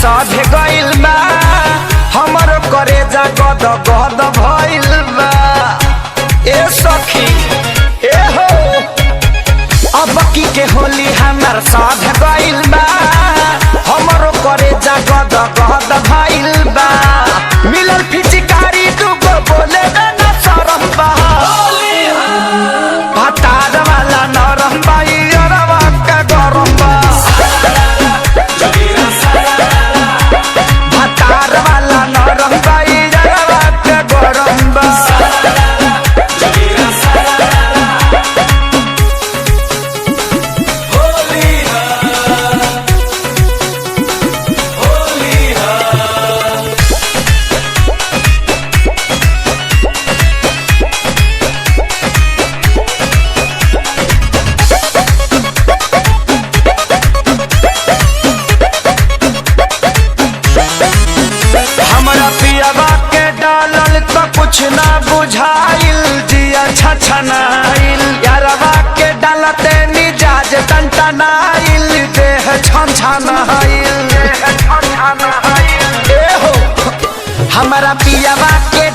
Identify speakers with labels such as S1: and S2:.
S1: साध गइल बा हमरो करे जा गद गद भइल बा। ए सखी ए हो अब की के होली हमर साध गइल बा हमरो करे जा गद गद भइल बा। मिलल फिचकारी दुगो बोले ना शरम बा भतार वाला नरम बा अरवा का गरम बा भतार वाला नरम बा अरवा का गरम बा। कुछ ना बुझाइल जिया छछनाइल यारवा के डालते निजाज टंटनाइल देह छछनाइल ए हो हमरा पियावा के